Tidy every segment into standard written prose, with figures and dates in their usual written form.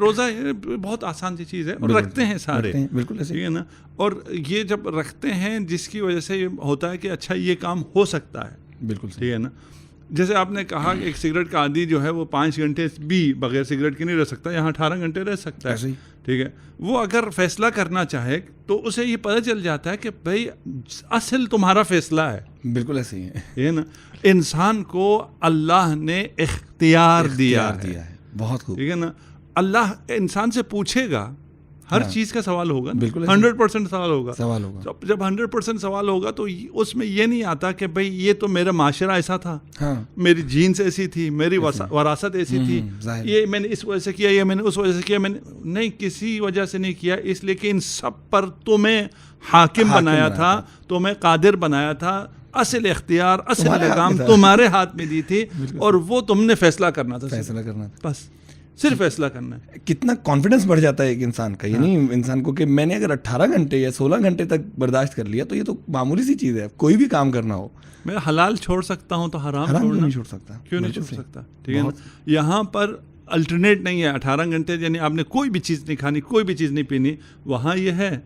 روزہ بہت آسان سی چیز ہے اور رکھتے ہیں سارے, بالکل ایسے ٹھیک ہے نا. اور یہ جب رکھتے ہیں جس کی وجہ سے یہ ہوتا ہے کہ اچھا یہ کام ہو سکتا ہے, بالکل ٹھیک ہے نا. جیسے آپ نے کہا کہ ایک سگریٹ کا عادی جو ہے وہ 5 گھنٹے بھی بغیر سگریٹ کے نہیں رہ سکتا, یہاں 18 گھنٹے رہ سکتا ہے, ٹھیک ہے. وہ اگر فیصلہ کرنا چاہے تو اسے یہ پتہ چل جاتا ہے کہ بھائی اصل تمہارا فیصلہ ہے. بالکل ایسے ہی ہے, یہ نا انسان کو اللہ نے اختیار دیا ہے, بہت خوب, ٹھیک ہے نا. اللہ انسان سے پوچھے گا, ہر چیز کا سوال ہوگا, بالکل 100% سوال ہوگا. جب 100% سوال ہوگا تو اس میں یہ نہیں آتا کہ بھائی یہ تو میرا معاشرہ ایسا تھا, میری جینس ایسی تھی, میری وراثت ایسی تھی, یہ میں نے اس وجہ سے کیا, یہ میں نے اس وجہ سے کیا, میں نے نہیں کسی وجہ سے نہیں کیا, اس لیے کہ ان سب پر تمہیں حاکم بنایا تھا, تمہیں قادر بنایا تھا. اصل اختیار, اصل لگام تمہارے ہاتھ میں دی تھی اور وہ تم نے فیصلہ کرنا تھا, بس صرف فیصلہ کرنا ہے. کتنا کانفیڈنس بڑھ جاتا ہے ایک انسان کا, یعنی انسان کو کہ میں نے اگر 18 گھنٹے یا 16 گھنٹے تک برداشت کر لیا تو یہ تو معمولی سی چیز ہے. کوئی بھی کام کرنا ہو, میں حلال چھوڑ سکتا ہوں تو حرام نہیں چھوڑ سکتا, کیوں نہیں چھوڑ سکتا, ٹھیک ہے نا. یہاں پر الٹرنیٹ نہیں ہے 18 گھنٹے, یعنی آپ نے کوئی بھی چیز نہیں کھانی, کوئی بھی چیز نہیں پینی, وہاں یہ ہے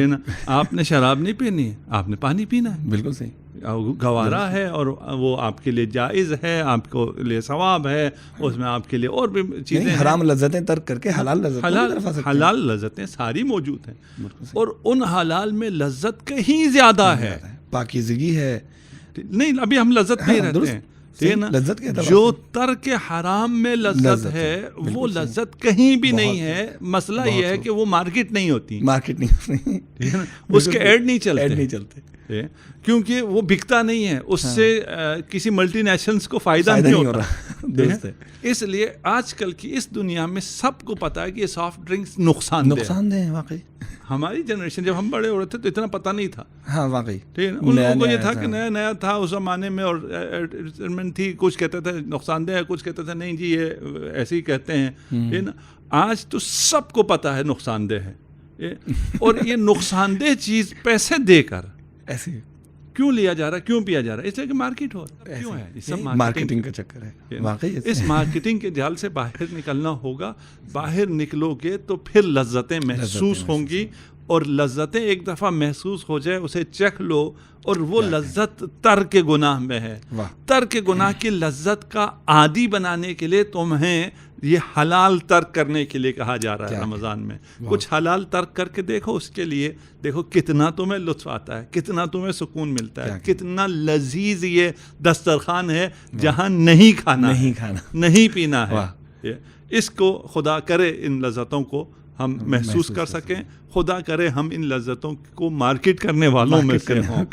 نا آپ نے شراب نہیں پینی, آپ نے پانی پینا ہے. بالکل صحیح, گوارا ہے اور وہ آپ کے لیے جائز ہے, آپ کو لیے ثواب ہے, اس میں آپ کے لیے اور بھی چیزیں, حرام لذتیں ترک کر کے حلال لذتیں ساری موجود ہیں, اور ان حلال میں لذت کہیں زیادہ ہے, پاکیزگی ہے. نہیں ابھی ہم لذت نہیں رہتے ہیں, جو ترک حرام میں لذت ہے وہ لذت کہیں بھی نہیں ہے. مسئلہ یہ ہے کہ وہ مارکیٹ نہیں ہوتی, اس کے ایڈ نہیں چلتے, کیونکہ وہ بکتا نہیں ہے, اس سے کسی ملٹی نیشنلز کو فائدہ نہیں ہو رہا. اس لیے آج کل کی اس دنیا میں سب کو پتا ہے کہ یہ سافٹ ڈرنکس نقصان دہ ہیں. واقعی ہماری جنریشن جب ہم بڑے ہو رہے تھے تو اتنا پتہ نہیں تھا. ہاں واقعی, ٹھیک ہے, ان لوگوں کو یہ تھا کہ نیا تھا اس زمانے میں, اور ایڈورٹائزمنٹ تھی, کچھ کہتے تھے نقصان دہ ہے, کچھ کہتے تھے نہیں جی یہ ایسے ہی کہتے ہیں, ٹھیک ہے نا. آج تو سب کو پتا ہے نقصان دہ ہے, اور یہ نقصان دہ چیز پیسے دے کر ایسے کیوں لیا جا رہا ہے, کیوں پیا جا رہا ہے, اس لیے کہ مارکیٹ ہو رہا ہے. کیوں ہے, یہ سب مارکیٹنگ کا چکر ہے. واقعی اس مارکیٹنگ کے جال سے باہر نکلنا ہوگا. باہر نکلو گے تو پھر لذتیں محسوس ہوں گی, اور لذتیں ایک دفعہ محسوس ہو جائے اسے چکھ لو, اور وہ لذت ترک گناہ میں ہے. ترک گناہ کی لذت کا عادی بنانے کے لیے تمہیں یہ حلال ترک کرنے کے لیے کہا جا رہا ہے رمضان میں. کچھ حلال ترک کر کے دیکھو, اس کے لیے دیکھو کتنا تمہیں لطف آتا ہے, کتنا تمہیں سکون ملتا ہے, کتنا لذیذ یہ دسترخوان ہے جہاں نہیں کھانا, نہیں پینا ہے. اس کو خدا کرے ان لذتوں کو ہم محسوس کر سکیں, خدا کرے ہم ان لذتوں کو مارکیٹ کرنے والوں میں سے ہوں.